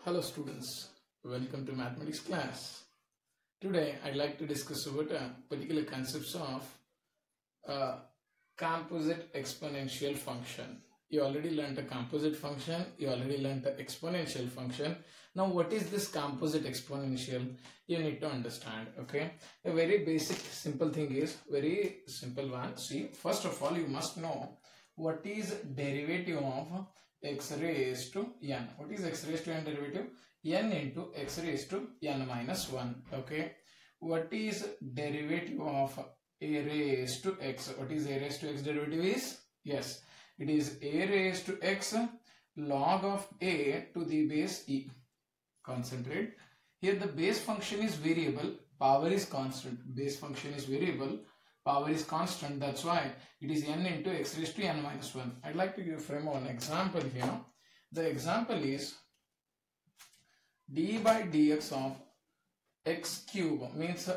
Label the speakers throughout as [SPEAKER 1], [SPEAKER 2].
[SPEAKER 1] Hello students, welcome to mathematics class. Today I'd like to discuss about a particular concepts of composite exponential function. You already learned a composite function, you already learned the exponential function. Now what is this composite exponential? You need to understand, okay? A very basic simple thing is, very simple one. See, first of all you must know what is derivative of x raised to n. What is x raised to n derivative? N into x raised to n minus 1. Okay. What is derivative of a raised to x? What is a raised to x derivative is? Yes, it is a raised to x log of a to the base e. Concentrate. Here the base function is variable, power is constant. Base function is variable, power is constant. That's why it is n into x raised to n minus 1. I'd like to give frame one example here. The example is d by dx of x cube, means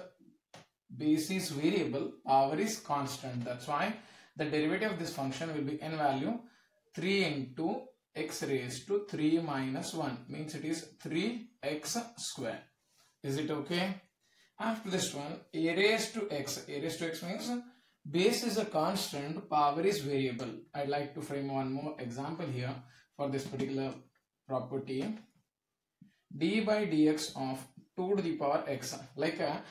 [SPEAKER 1] base is variable, power is constant. That's why the derivative of this function will be n value 3 into x raised to 3 minus 1, means it is 3x square. Is it okay? After this one, a raised to x means base is a constant, power is variable. I'd like to frame one more example here for this particular property. D by dx of 2 to the power x, like a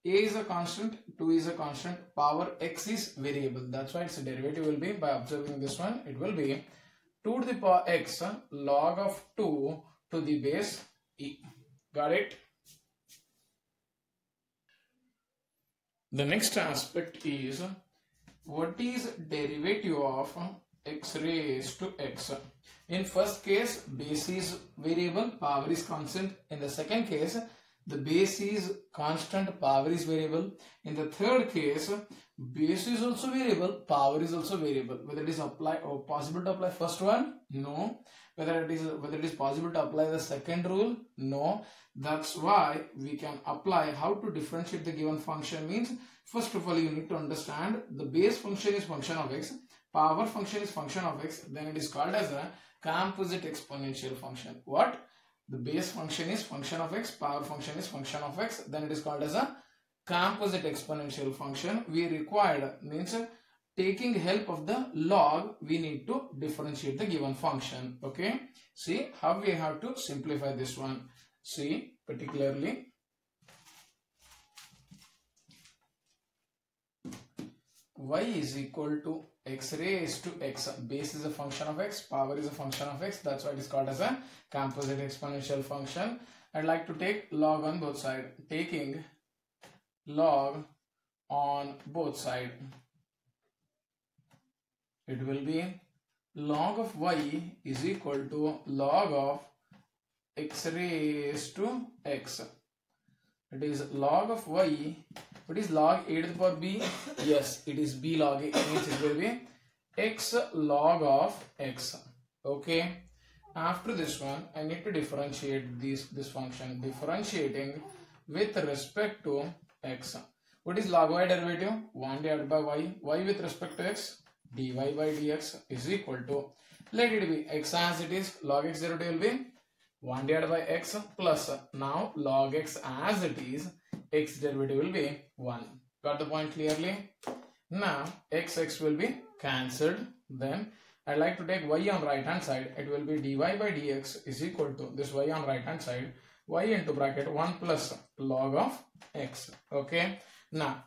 [SPEAKER 1] is a constant, 2 is a constant, power x is variable. That's why its derivative will be, by observing this one, it will be 2 to the power x log of 2 to the base e. Got it? The next aspect is, what is derivative of x raised to x? In first case, base is variable, power is constant. In the second case, the base is constant, power is variable. In the third case, base is also variable, power is also variable. Whether it is possible to apply first one? No. Whether it is possible to apply the second rule? No. That's why we can apply how to differentiate the given function. Means first of all you need to understand the base function is function of x, power function is function of x, then it is called as a composite exponential function. What? The base function is function of x, power function is function of x, then it is called as a composite exponential function. We required, means taking help of the log, we need to differentiate the given function. Okay, see how we have to simplify this one. See, particularly y is equal to x raised to x. Base is a function of x, power is a function of x. That's why it is called as a composite exponential function. I'd like to take log on both sides. Taking log on both sides, it will be log of y is equal to log of x raised to x. It is log of y. What is log a to the power b? Yes, it is b log a. It means it will be x log of x. Okay. After this one, I need to differentiate this function. Differentiating with respect to x. What is log y derivative? 1 divided by y. Y with respect to x, dy by dx is equal to, let it be x as it is. Log x derivative will be 1 divided by x plus, now log x as it is, x derivative will be 1. Got the point clearly? Now x will be cancelled. Then I'd like to take y on right hand side. It will be dy by dx is equal to this y on right hand side, y into bracket 1 plus log of x. Okay. Now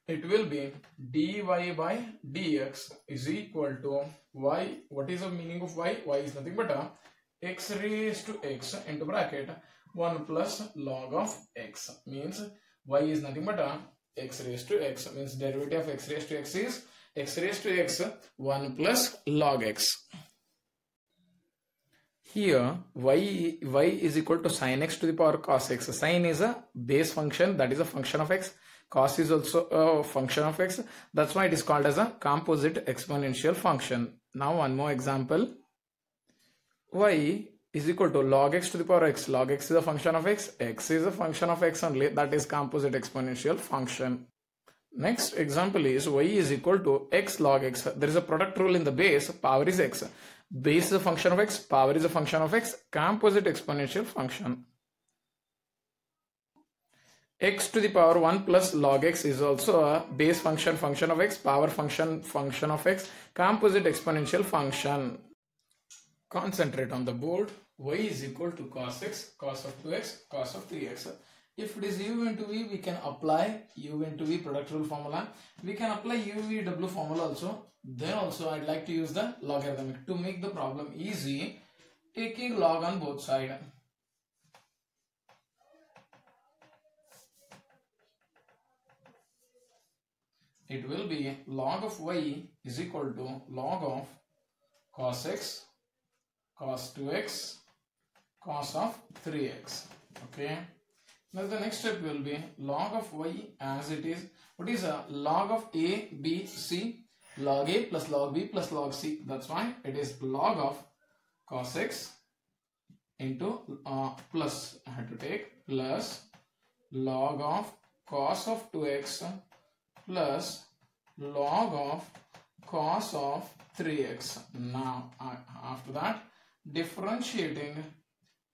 [SPEAKER 1] it will be dy by dx is equal to y. What is the meaning of y? Y is nothing but a x raised to x into bracket 1 plus log of x, means y is nothing but a x raised to x, means derivative of x raised to x is x raised to x 1 plus log x. Here y is equal to sin x to the power cos x. Sin is a base function, that is a function of x. Cos is also a function of x. That's why it is called as a composite exponential function. Now one more example. Y is equal to log x to the power x. Log x is a function of x. X is a function of x only. That is composite exponential function. Next example is y is equal to x log x. There is a product rule in the base, power is x. Base is a function of x, power is a function of x, composite exponential function. X to the power 1 plus log x is also a base function of x, power function of x, composite exponential function. Concentrate on the board. Y is equal to cos x, cos of 2x, cos of 3x. If it is u into v, we can apply u into v product rule formula. We can apply u v w formula also. Then also I'd like to use the logarithmic to make the problem easy, taking log on both sides. It will be log of y is equal to log of cos x, cos 2x, cos of 3x. Okay. Now the next step will be log of y as it is. What is a log of a, b, c? Log a plus log b plus log c. That's why it is log of cos x into plus, I had to take plus log of cos of 2x plus log of cos of 3x. Now after that, differentiating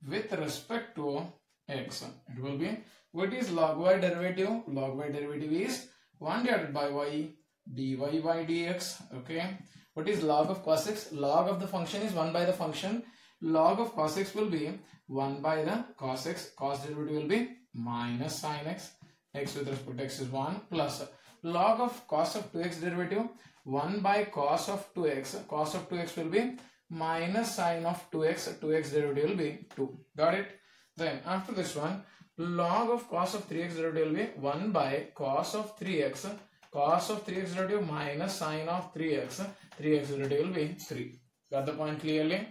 [SPEAKER 1] with respect to x, it will be, what is log y derivative? Log y derivative is 1 divided by y dy by dx. Okay. What is log of cos x? Log of the function is 1 by the function. Log of cos x will be 1 by the cos x. Cos derivative will be minus sin x. X with respect to x is 1 plus log of cos of 2x derivative 1 by cos of 2x. Cos of 2x will be minus sin of 2x. 2x derivative will be 2. Got it? Then after this one, log of cos of 3x derivative will be 1 by cos of 3x. Cos of 3x derivative minus sin of 3x. 3x derivative will be 3. Got the point clearly?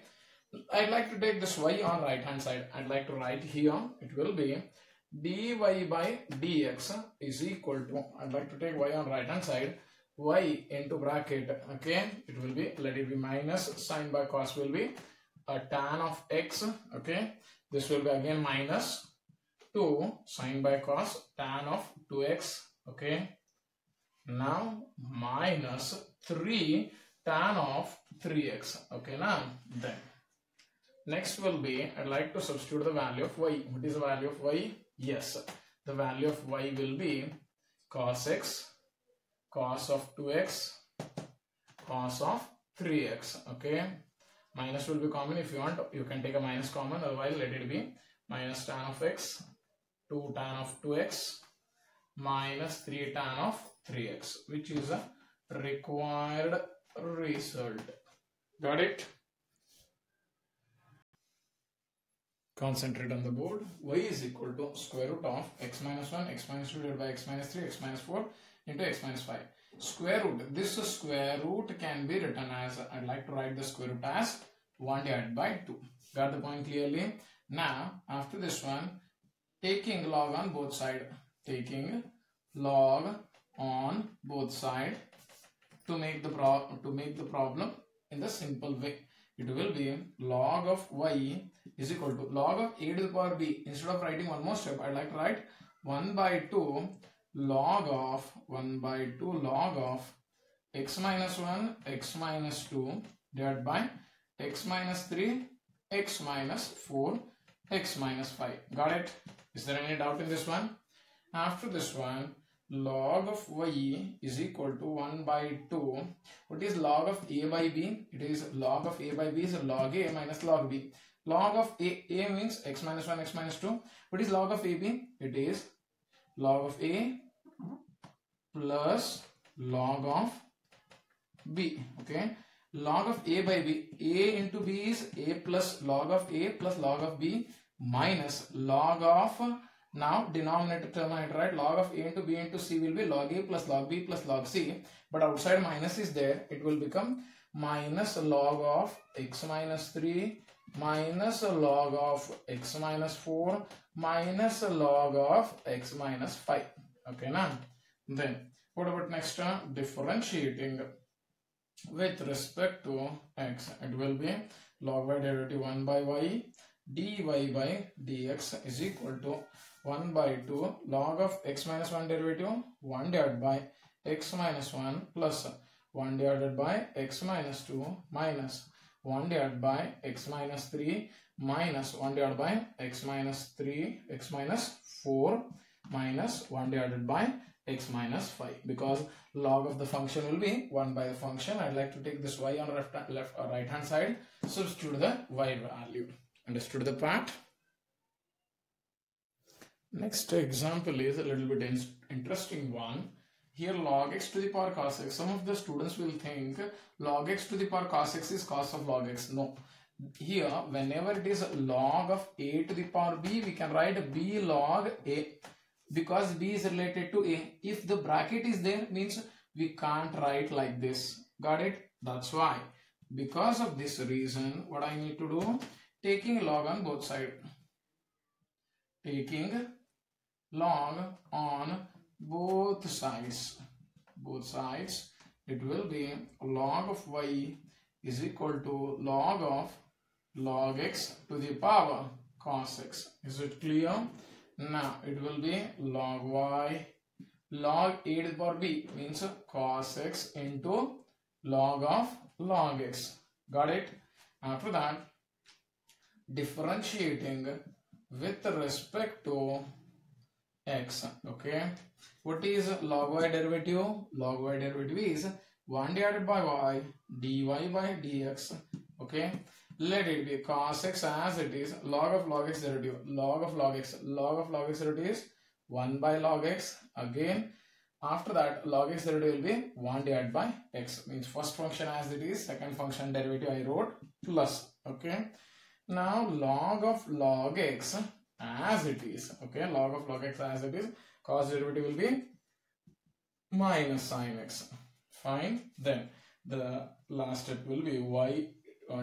[SPEAKER 1] I'd like to take this y on right hand side. I'd like to write here, it will be dy by dx is equal to, I'd like to take y on right hand side, y into bracket, okay, it will be, let it be minus sin by cos will be a tan of x, okay, this will be again minus 2 sin by cos tan of 2x, okay, now minus 3 tan of 3x, okay, now then next will be, I'd like to substitute the value of y. What is the value of y? Yes, the value of y will be cos x, cos of 2x, cos of 3x. Okay, minus will be common. If you want, you can take a minus common, otherwise let it be minus tan of x, 2 tan of 2x, minus 3 tan of 3x, which is a required result. Got it? Concentrate on the board. Y is equal to square root of x minus 1, x minus 2 divided by x minus 3, x minus 4 into x minus 5. Square root. This square root can be written as, I'd like to write the square root as 1 divided by 2. Got the point clearly? Now, after this one, taking log on both sides. Taking log on both sides to make the problem in the simple way. It will be log of y is equal to log of a to the power b. Instead of writing one more step, I'd like to write 1 by 2 log of x minus 1, x minus 2 divided by x minus 3, x minus 4, x minus 5. Got it? Is there any doubt in this one? After this one, log of y is equal to 1 by 2. What is log of a by b? It is log of a by b is log a minus log b. Log of a means x minus 1, x minus 2. What is log of ab? It is log of a plus log of b. Okay. Log of a by b. A into b is a plus log of a plus log of b minus log of, now denominator terminator, right? Log of a into b into c will be log a plus log b plus log c. But outside minus is there. It will become minus log of x minus 3 minus log of x minus 4 minus log of x minus 5. Okay, now then what about next term? Differentiating with respect to x. It will be log y derivative 1 by y dy by dx is equal to 1 by 2 log of x minus 1 derivative 1 divided by x minus 1 plus 1 divided by x minus 2 minus 1 divided by x minus 3 minus 1 divided by x minus 3, x minus 4 minus 1 divided by x minus 5, because log of the function will be 1 by the function. I'd like to take this y on left or right hand side, substitute the y value. Understood the part? Next example is a little bit interesting one. Here log x to the power cos x. Some of the students will think log x to the power cos x is cos of log x. No. Here whenever it is log of a to the power b, we can write b log a, because b is related to a. If the bracket is there, means we can't write like this. Got it? That's why. Because of this reason, what I need to do, taking log on both sides. Taking log on both sides, it will be log of y is equal to log of log x to the power cos x. Is it clear? Now it will be log y, log a to the power b means cos x into log of log x. Got it? After that, differentiating with respect to x. Okay, what is log y derivative? Log y derivative is 1 divided by y dy by dx. Okay, let it be cos x as it is. Log of log x derivative, log of log x derivative is 1 by log x. Again, after that log x derivative will be 1 divided by x, means first function as it is, second function derivative I wrote plus. Okay, now log of log x as it is. Okay, log of log x as it is, cos derivative will be minus sin x. Fine. Then the last step will be y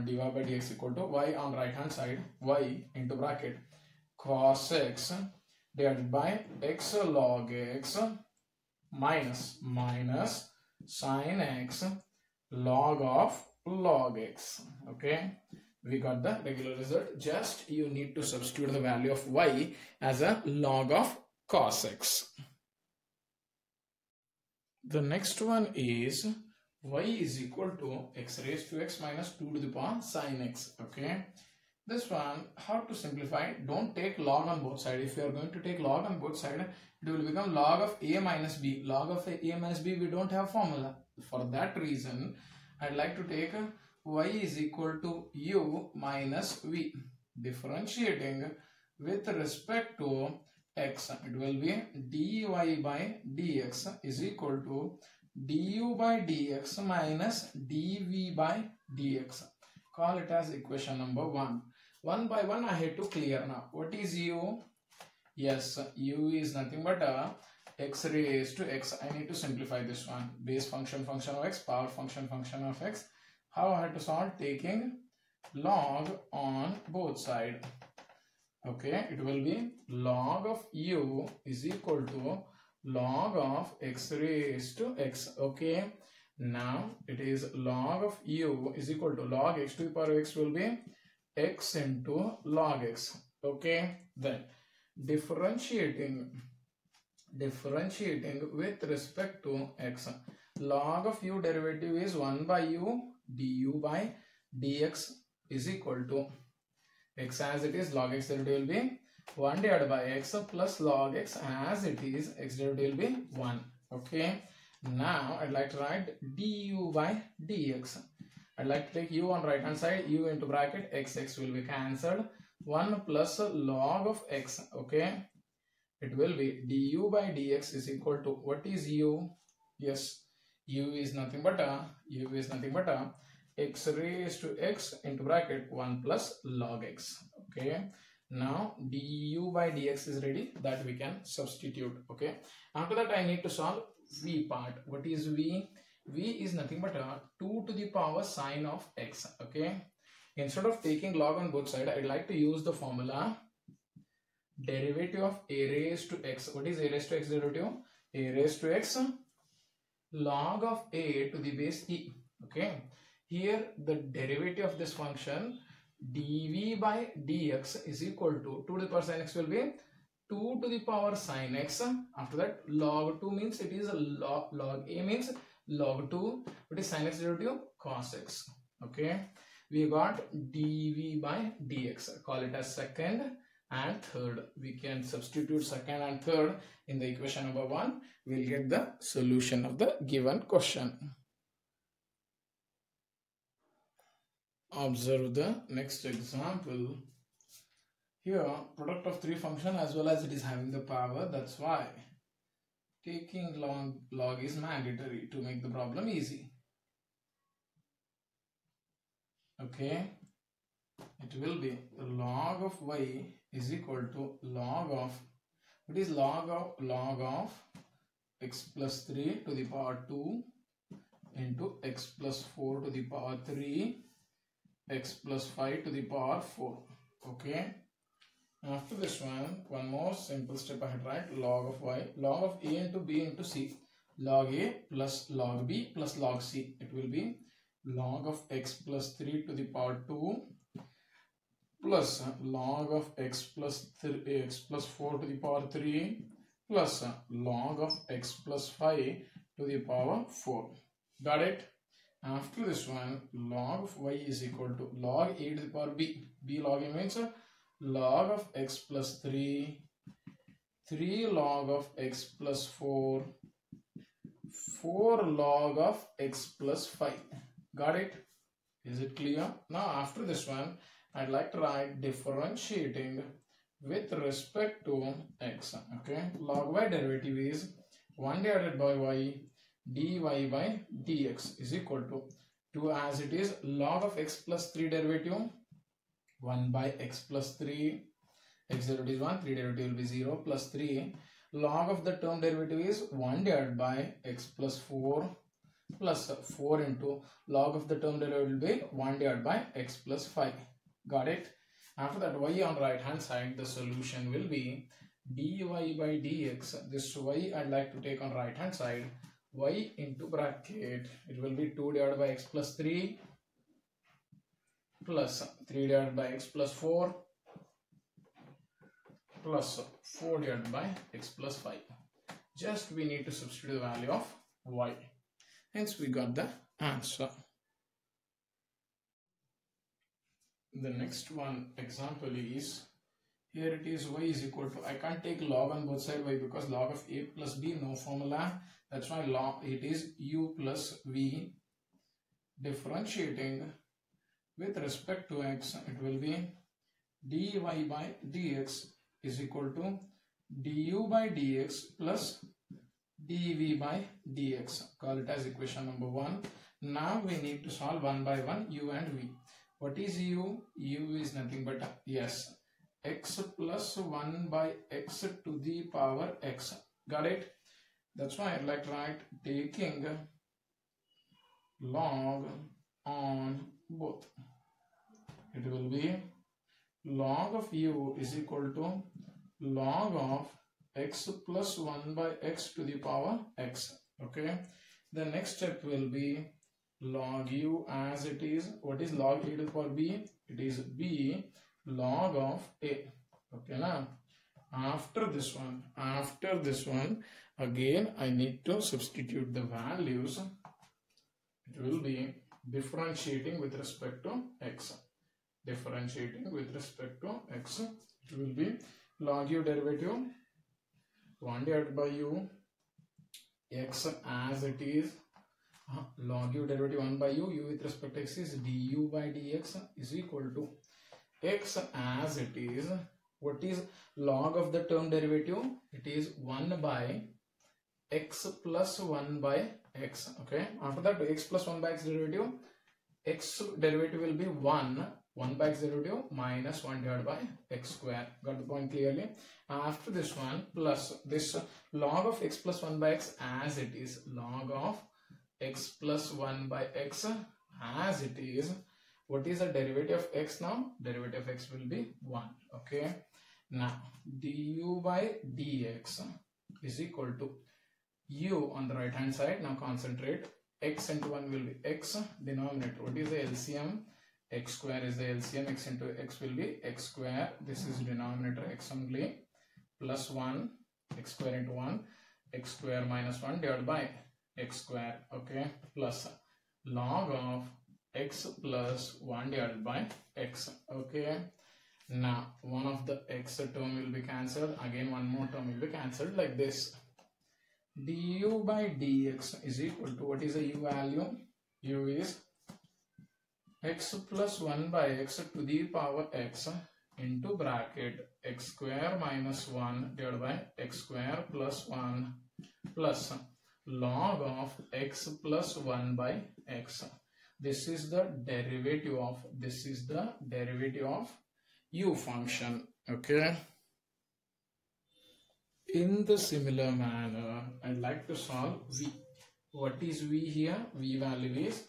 [SPEAKER 1] dy by dx equal to y on right hand side, y into bracket cos x divided by x log x minus sin x log of log x. Okay, we got the regular result. Just you need to substitute the value of y as a log of cos x. The next one is y is equal to x raised to x minus 2 to the power sin x. Okay, this one, how to simplify? Don't take log on both sides. If you are going to take log on both sides, it will become log of a minus b. Log of a minus b, we don't have formula. For that reason, I'd like to take y is equal to u minus v. Differentiating with respect to x, it will be dy by dx is equal to du by dx minus dv by dx. Call it as equation number 1. One by one I had to clear now. What is u? Yes, u is nothing but x raised to x. I need to simplify this one. Base function of x, power function of x. How I had to solve? Taking log on both sides. Okay, it will be log of u is equal to log of x raised to x. Okay, now it is log of u is equal to log x to the power x will be x into log x. Okay, then differentiating with respect to x, log of u derivative is 1 by u du by dx is equal to x as it is, log x derivative will be 1 divided by x plus log x as it is, x derivative will be 1. Okay, now I'd like to write du by dx. I'd like to take u on right hand side, u into bracket, x will be cancelled, 1 plus log of x. Okay, it will be du by dx is equal to, what is u? Yes, u is nothing but x raised to x into bracket 1 plus log x. Okay, now du by dx is ready, that we can substitute. Okay, after that I need to solve v part. What is v? V is nothing but 2 to the power sine of x. Okay, instead of taking log on both sides, I'd like to use the formula derivative of a raised to x. What is a raised to x derivative? A raised to x log of a to the base e. Okay, here the derivative of this function dv by dx is equal to 2 to the power sin x will be 2 to the power sin x. After that log 2 means it is a log a means log 2. What is sin x derivative? Cos x. Okay, we got dv by dx. Call it as second and third. We can substitute second and third in the equation number 1. We'll get the solution of the given question. Observe the next example. Here, product of 3 function as well as it is having the power. That's why taking log is mandatory to make the problem easy. Okay, it will be log of y is equal to log of, what is log of x plus 3 to the power 2 into x plus 4 to the power 3, x plus 5 to the power 4. Okay, after this one more simple step ahead, right? Log of y, log of a into b into c, log a plus log b plus log c. It will be log of x plus 3 to the power 2 plus log of x plus 4 to the power 3 plus log of x plus 5 to the power 4. Got it? After this one, log of y is equal to log a to the power b. B log a means log of x plus 3, 3 log of x plus 4, 4 log of x plus 5. Got it? Is it clear? Now after this one, I'd like to write differentiating with respect to x. Okay, log y derivative is 1 divided by y dy by dx is equal to 2 as it is log of x plus 3 derivative 1 by x plus 3, x derivative is 1, 3 derivative will be 0 plus 3, log of the term derivative is 1 divided by x plus 4 plus 4 into log of the term derivative will be 1 divided by x plus 5. Got it? After that, y on right hand side, the solution will be dy by dx. This y I'd like to take on right hand side, y into bracket, it will be 2 divided by x plus 3 plus 3 divided by x plus 4 plus 4 divided by x plus 5. Just we need to substitute the value of y. Hence we got the answer. The next one example is, here it is y is equal to, I can't take log on both sides, why? Because log of a plus b, no formula. That's why log it is u plus v. Differentiating with respect to x, it will be dy by dx is equal to du by dx plus dv by dx. Call it as equation number 1. Now we need to solve one by one u and v. What is u? U is nothing but yes, x plus 1 by x to the power x. Got it? That's why I'd like to write taking log on both. It will be log of u is equal to log of x plus 1 by x to the power x. Okay. The next step will be log u as it is. What is log a to the power b? It is b log of a. Okay, now after this one, again I need to substitute the values. It will be differentiating with respect to x. Differentiating with respect to x. It will be log u derivative 1 divided by u x as it is. Log u derivative 1 by u with respect to x is du by dx is equal to x as it is. What is log of the term derivative? It is 1 by x plus 1 by x. Okay. After that, x plus 1 by x derivative, x derivative will be 1 by x derivative minus 1 divided by x square. Got the point clearly? After this one, plus this log of x plus 1 by x as it is, log of x plus 1 by x as it is. What is the derivative of x now? Derivative of x will be 1. Okay. Now du by dx is equal to u on the right hand side. Now concentrate. X into 1 will be x. Denominator. What is the LCM? X square is the LCM. X into x will be x square. This is denominator x only. Plus 1. X square into 1. X square minus 1 divided by x square. Okay. Plus log of x plus 1 divided by x. Okay. Now one of the x term will be cancelled. Again one more term will be cancelled like this. Du by dx is equal to, what is the u value? U is x plus 1 by x to the power x into bracket x square minus 1 divided by x square plus 1 plus log of x plus 1 by x. This is the derivative of u function. Okay. In the similar manner, I'd like to solve v. What is v here? V value is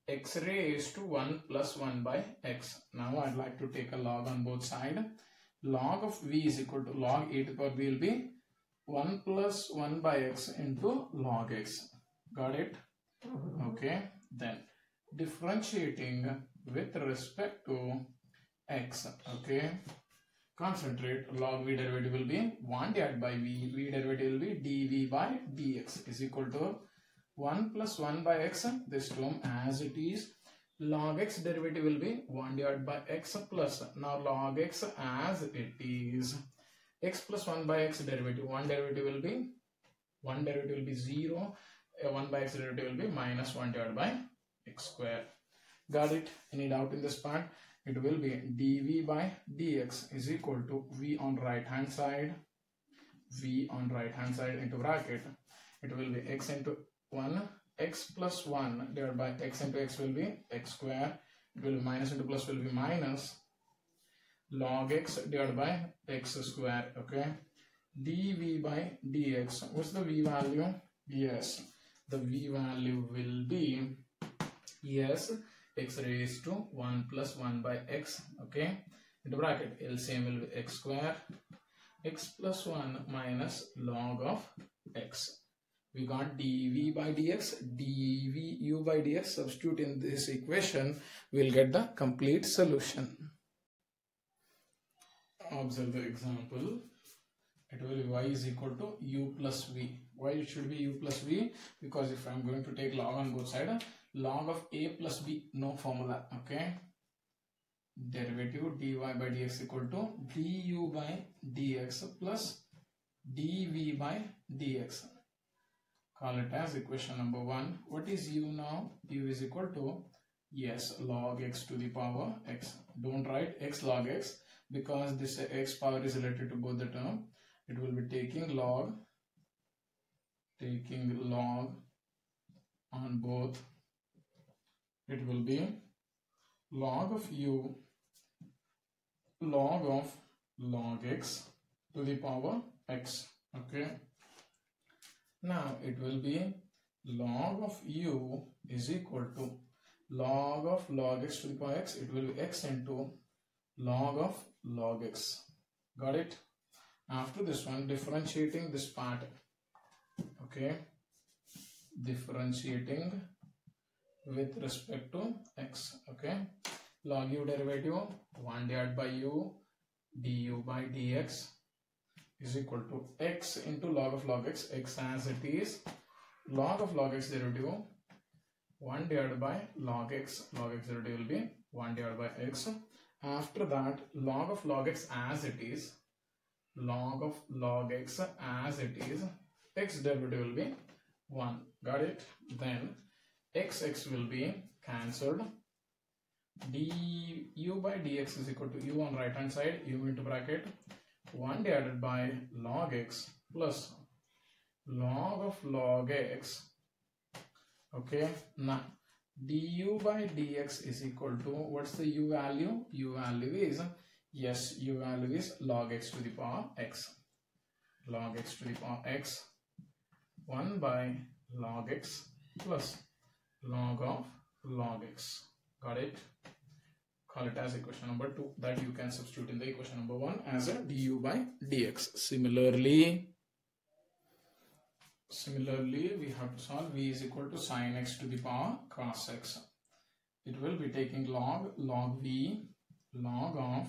[SPEAKER 1] x raised to 1 plus 1 by x. Now I'd like to take a log on both sides. Log of v is equal to log e to the power b will be 1 plus 1 by x into log x. Got it? Okay. Then differentiating with respect to x. Okay. Concentrate. Log v derivative will be 1 divided by v. V derivative will be dv by dx is equal to 1 plus 1 by x. This term as it is. Log x derivative will be 1 divided by x plus. Now log x as it is. X plus 1 by x derivative. One derivative will be 0. 1 by x derivative will be minus 1 divided by x square. Got it? Any doubt in this part? It will be dv by dx is equal to v on right hand side into bracket. It will be x into 1, x plus 1 divided by x into x will be x square. It will be minus into plus will be minus log x divided by x square. Okay. dv by dx. What's the v value? Yes. The v value will be, yes, x raised to 1 plus 1 by x. Okay. Into bracket. LCM will be x square. X plus 1 minus log of x. We got dv by dx, dv u by dx. Substitute in this equation, we'll get the complete solution. Observe the example. It will be y is equal to u plus v. Why it should be u plus v? Because if I'm going to take log on both sides, log of a plus b, no formula. Okay. Derivative dy by dx equal to du by dx plus dv by dx. Call it as equation number 1. What is u now? U is equal to, yes, log x to the power x. Don't write x log x because this x power is related to both the term. It will be taking log on both. It will be log of u, log of log x to the power x. Okay. Now it will be log of u is equal to log of log x to the power x. It will be x into log of log x. Got it? After this one, differentiating this part. Okay. Differentiating with respect to x. Okay. Log u derivative 1 divided by u du by dx is equal to x into log of log x. X as it is. Log of log x derivative 1 divided by log x. Log x derivative will be 1 divided by x. After that, log of log x as it is. Log of log x as it is. X derivative will be 1. Got it? Then x will be cancelled. du by dx is equal to u on right hand side, u into bracket 1 divided by log x plus log of log x. Okay. Now du by dx is equal to, what's the u value? U value is, yes, u value is log x to the power x. Log x to the power x 1 by log x plus log of log x. Got it? Call it as equation number 2, that you can substitute in the equation number 1 as a du by dx. Similarly, we have to solve v is equal to sin x to the power cos x. It will be taking log v, log of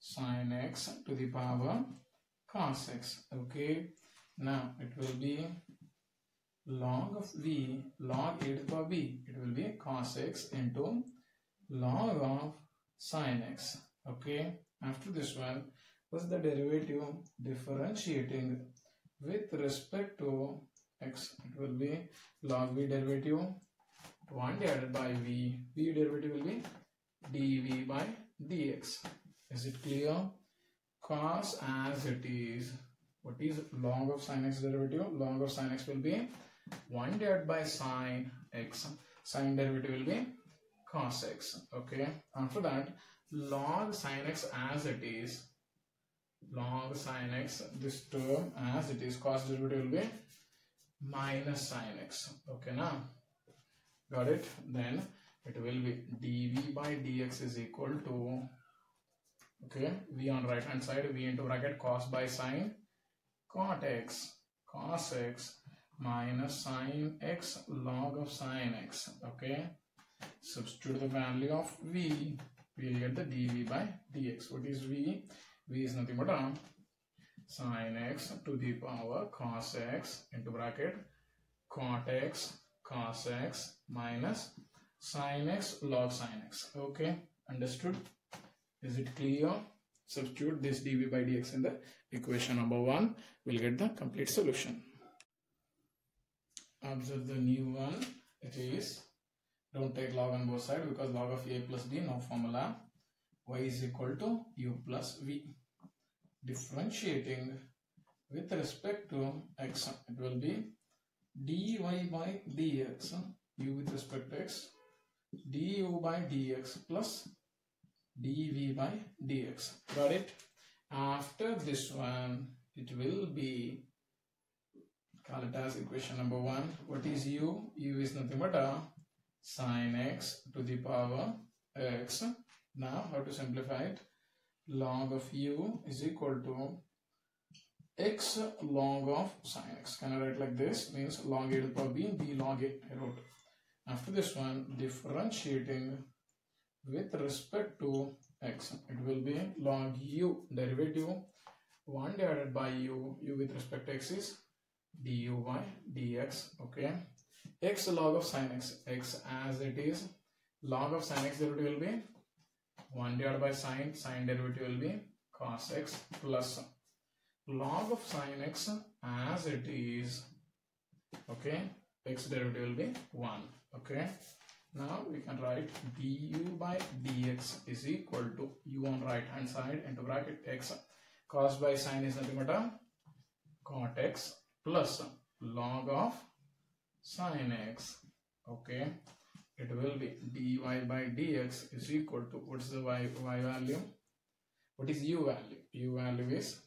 [SPEAKER 1] sin x to the power cos x. Okay. Now it will be log of v, log a to the power b. It will be cos x into log of sin x. Okay, after this one, what's the derivative differentiating with respect to x? It will be log v derivative 1 divided by v. V derivative will be dv by dx. Is it clear? Cos as it is. What is log of sin x derivative? Log of sin x will be 1 divided by sin x. Sin derivative will be cos x. Okay. After that, log sin x as it is. Log sin x, this term as it is, cos derivative will be minus sin x. Okay, now got it? Then it will be dv by dx is equal to, okay, v on right hand side, v into bracket cos by sin cot x, cos x minus sin x log of sin x. Okay, substitute the value of v, we will get the dv by dx. What is v? V is nothing but sin x to the power cos x into bracket cot x cos x minus sin x log sin x. Okay, understood? Is it clear? Substitute this dv by dx in the equation number 1. We'll get the complete solution. Observe the new one. It is, don't take log on both sides because log of a plus b, no formula. Y is equal to u plus v. Differentiating with respect to x, it will be dy by dx, u with respect to x, du by dx plus dv by dx. Got it? After this one, it will be, call it as equation number 1. What is u? U is nothing but sin x to the power x. Now, how to simplify it? Log of u is equal to x log of sin x. Can I write like this? Means log a to the power b, b log a, I wrote. After this one, differentiating with respect to x, it will be log u derivative 1 divided by u, u with respect to x is du by dx. Okay, x log of sin x, x as it is, log of sin x derivative will be 1 divided by sin, sin derivative will be cos x plus log of sin x as it is. Okay, x derivative will be 1. Okay, now we can write du by dx is equal to u on right hand side into bracket x, cos by sin is nothing but cot x plus log of sin x. Okay, it will be dy by dx is equal to, what's the y value? What is u value? U value is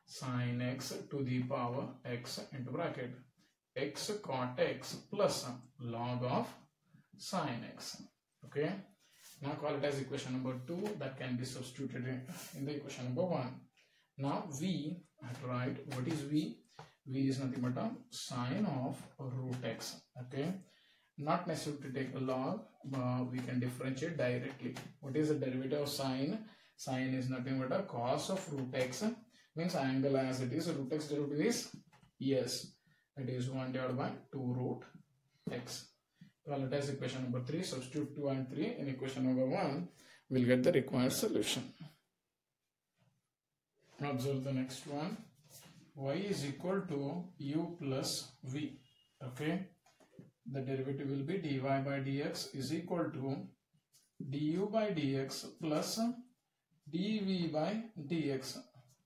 [SPEAKER 1] sin x to the power x into bracket x cot x plus log of sin x. Okay, now call it as equation number 2 that can be substituted in the equation number 1. Now v, I have to write what is v? V is nothing but sine of root x. Okay, not necessary to take a log, but we can differentiate directly. What is the derivative of sine? Sine is nothing but a cos of root x, means angle as it is, root x derivative is yes, it is 1 divided by 2 root x. Call it as equation number 3. Substitute 2 and 3 in equation number 1. We'll get the required solution. Observe the next one. Y is equal to u plus v. Okay, the derivative will be dy by dx is equal to du by dx plus dv by dx.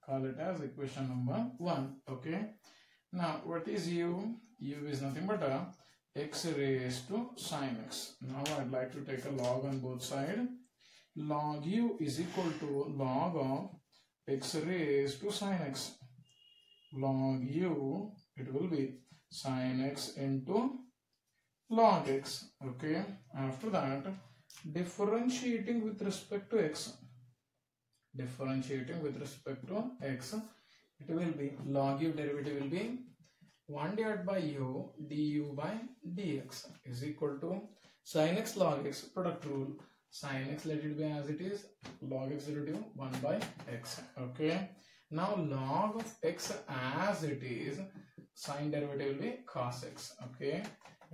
[SPEAKER 1] Call it as equation number 1. Okay, now what is u? U is nothing but x raised to sin x. Now I'd like to take a log on both sides. Log u is equal to log of x raised to sin x. Log u, it will be sin x into log x. Okay, after that, differentiating with respect to x. Differentiating with respect to x, it will be log u derivative will be 1 divided by u du by dx is equal to sin x log x, product rule. Sin x, let it be as it is, log x derivative 1 by x. Okay, now log of x as it is, sin derivative will be cos x. Okay,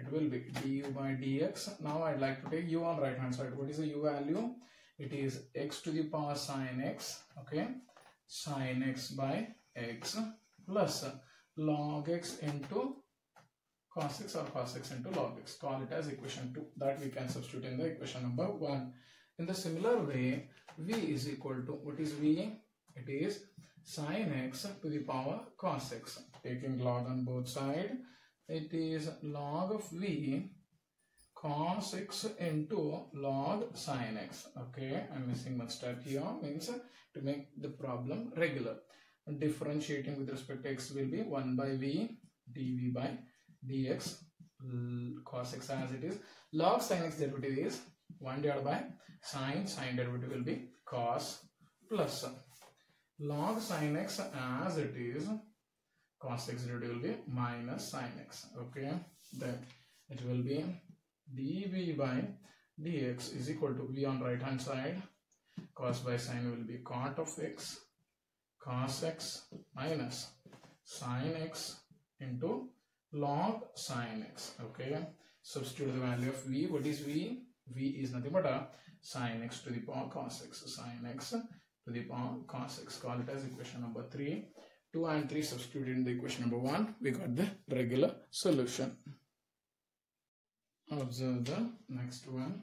[SPEAKER 1] it will be du by dx. Now I'd like to take u on right hand side. What is the u value? It is x to the power sine x, okay, sine x by x plus log x into cos x or cos x into log x. Call it as equation 2. That we can substitute in the equation number 1. In the similar way, v is equal to, what is v? It is sine x to the power cos x. Taking log on both sides, it is log of v cos x into log sine x. Okay, I'm missing one step here, means to make the problem regular. Differentiating with respect to x will be 1 by v dv by dx cos x as it is. Log sin x derivative is 1 divided by sine derivative will be cos plus log sin x as it is, cos x derivative will be minus sin x. Okay, then it will be dv by dx is equal to v on right hand side, cos by sine will be cot of x, cos x minus sin x into log sin x. Okay, substitute the value of v. What is v? V is nothing but a sin x to the power cos x, sin x to the power cos x. Call it as equation number 3. 2 and 3 substituted in the equation number 1. We got the regular solution. Observe the next one.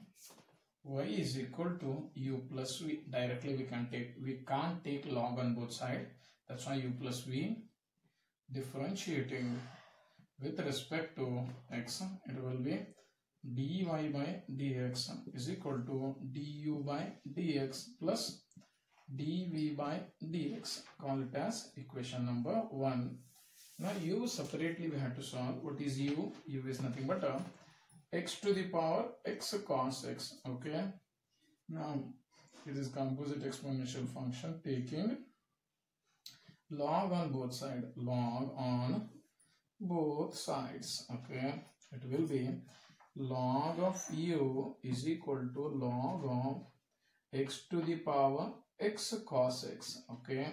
[SPEAKER 1] Y is equal to u plus v. Directly we can't take log on both sides. That's why u plus v. Differentiating with respect to x, it will be dy by dx is equal to du by dx plus dv by dx. Call it as equation number 1. Now u separately we have to solve. What is u? U is nothing but a x to the power x cos x. Okay, now it is composite exponential function taking log on both sides, log on both sides. Okay, it will be log of u is equal to log of x to the power x cos x. Okay,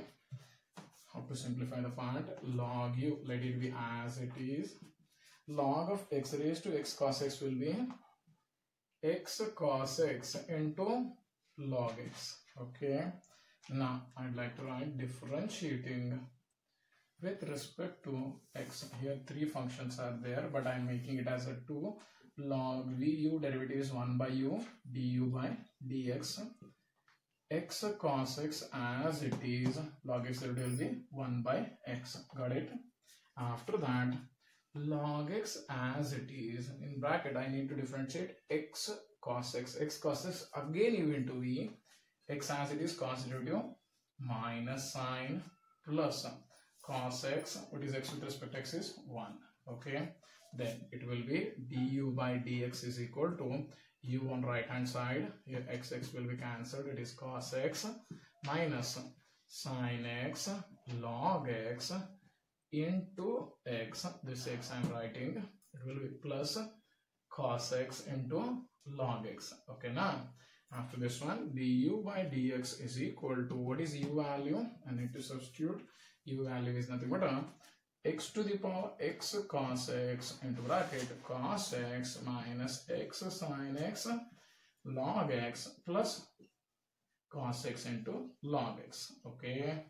[SPEAKER 1] how to simplify the part? Log u, let it be as it is. Log of x raised to x cos x will be x cos x into log x. Okay, now I'd like to write differentiating with respect to x. Here 3 functions are there, but I'm making it as a 2. Log v, u derivative is 1 by u du by dx, x cos x as it is, log x derivative will be 1 by x. Got it? After that, log x as it is, in bracket I need to differentiate x cos x. X cos x again u into v, x as it is cos derivative minus sine plus cos x. What is x with respect to x is 1. Okay, then it will be du by dx is equal to u on right hand side. Here x will be cancelled. It is cos x minus sin x log x into x. This x I am writing. It will be plus cos x into log x. Okay, now after this one, du by dx is equal to, what is u value? I need to substitute. U value is nothing but a x to the power x cos x into bracket cos x minus x sin x log x plus cos x into log x. Okay,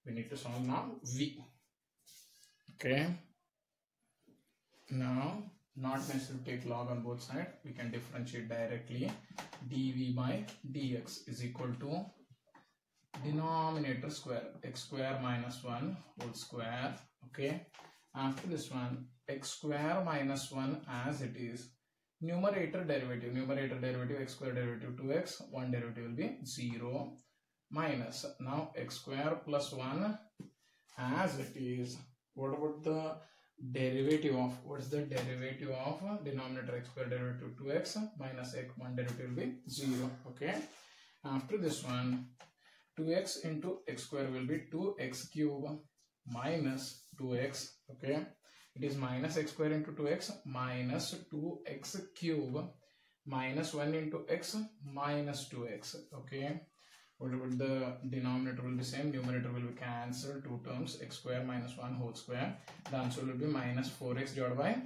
[SPEAKER 1] we need to solve now v. Okay, now not necessary to take log on both sides. We can differentiate directly. dv by dx is equal to denominator square, x square minus 1 whole square. Okay, after this one, x square minus 1 as it is, numerator derivative x square derivative 2x, 1 derivative will be 0 minus, now x square plus 1 as it is. What about the derivative of, what is the derivative of denominator x square derivative 2x minus x, 1 derivative will be 0. Okay, after this one, 2x into x square will be 2x cube minus 2x. Okay, it is minus x square into 2x minus 2x cube minus 1 into x minus 2x. Okay, what about the denominator will be same, numerator will be cancelled, 2 terms, x square minus 1 whole square. The answer will be minus 4x divided by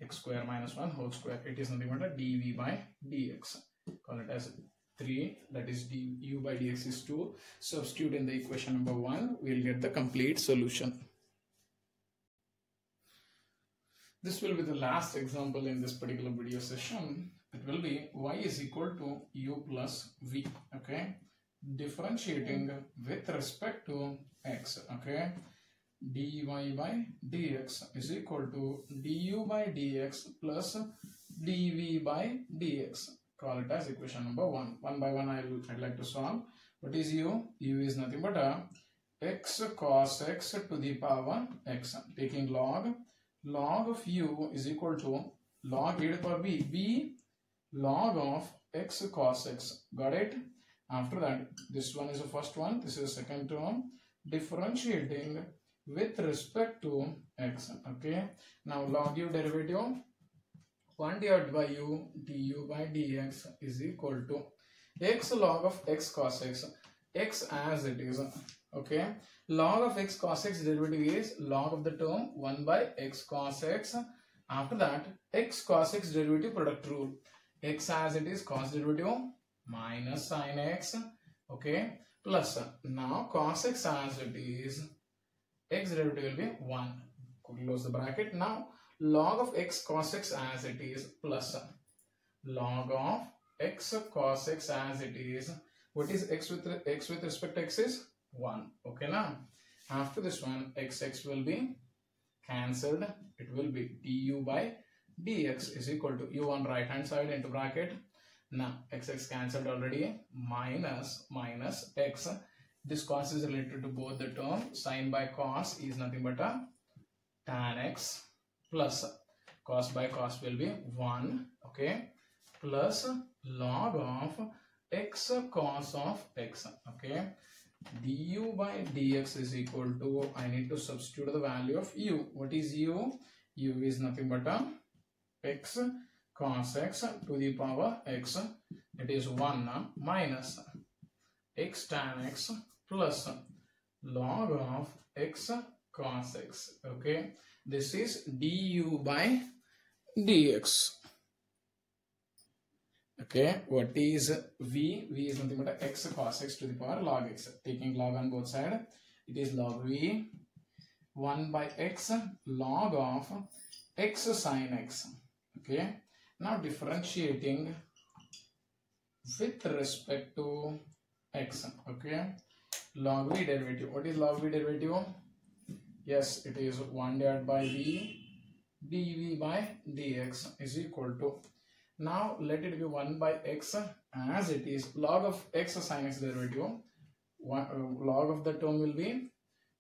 [SPEAKER 1] x square minus 1 whole square. It is nothing but a dv by dx. Call it as 3, that is du by dx is 2. Substitute in the equation number 1, we'll get the complete solution. This will be the last example in this particular video session. It will be y is equal to u plus v, okay? Differentiating with respect to x, okay? dy by dx is equal to du by dx plus dv by dx. Call it as equation number 1. One by one I'd like to solve. What is u? U is nothing but a x cos x to the power x. Taking log of u is equal to log e to the power b log of x cos x. Got it? After that, this one is the first one, this is the second term. Differentiating with respect to x, okay? Now log u derivative 1 divided by u du by dx is equal to x log of x cos x, x as it is, okay? Log of x cos x derivative is log of the term 1 by x cos x. After that, x cos x derivative product rule, x as it is cos derivative minus sin x, okay, plus now cos x as it is, x derivative will be 1. Close the bracket. Now log of x cos x as it is plus log of x cos x as it is. What is x with respect to x is 1. Okay, now after this one, x will be cancelled. It will be du by dx is equal to u on right hand side into bracket. Now x cancelled already, minus x. This cos is related to both the term. Sin by cos is nothing but a tan x plus cos by cos will be 1, okay, plus log of x cos of x, okay. Du by dx is equal to, I need to substitute the value of u. What is u? U is nothing but a x cos x to the power x, it is 1 minus x tan x plus log of x cos x, okay. This is du by dx. Okay, what is v? V is nothing but x cos x to the power log x. Taking log on both sides, it is log v 1 by x log of x sin x. Okay, now differentiating with respect to x. Okay, log v derivative. What is log v derivative? Yes, it is 1 divided by v dv by dx is equal to, now let it be 1 by x as it is, log of x sin x derivative, log of the term will be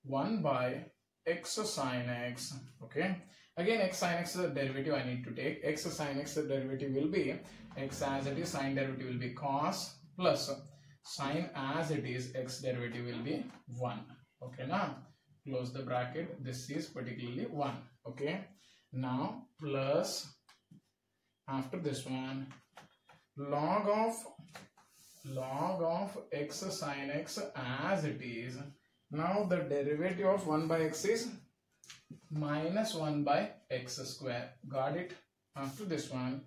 [SPEAKER 1] 1 by x sin x, okay. Again x sin x derivative I need to take. X sin x derivative will be x as it is, sin derivative will be cos, plus sin as it is, x derivative will be 1, okay. Now close the bracket, this is particularly 1, okay. Now plus, after this one, log of x sin x as it is. Now the derivative of 1 by x is minus 1 by x square. Got it? After this one,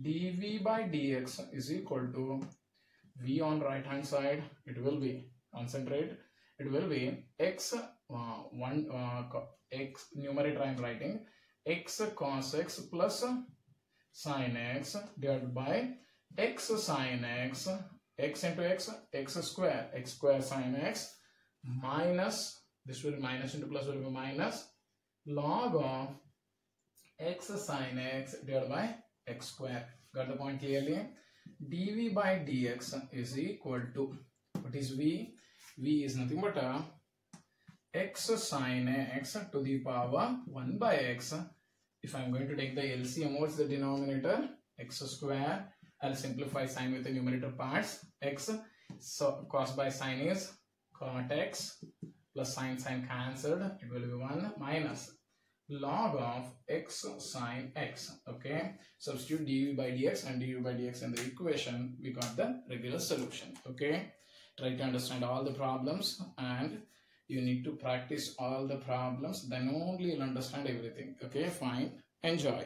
[SPEAKER 1] dv by dx is equal to v on right hand side, it will be, concentrate, it will be x x numerator I am writing x cos x plus sin x divided by x sin x, x into x square sin x, minus, this will be minus into plus will be minus log of x sin x divided by x square. Got the point clearly? dv by dx is equal to, what is v? V is nothing but a x sin x to the power 1 by x. If I am going to take the LCM, what's the denominator? X square. I'll simplify sign with the numerator parts. X, so cos by sin is cot x plus sin cancelled. It will be 1 minus log of x sin x. Okay. Substitute dv by dx and dv by dx in the equation. We got the regular solution. Okay. Try to understand all the problems and you need to practice all the problems, then only you'll understand everything. Okay, fine. Enjoy.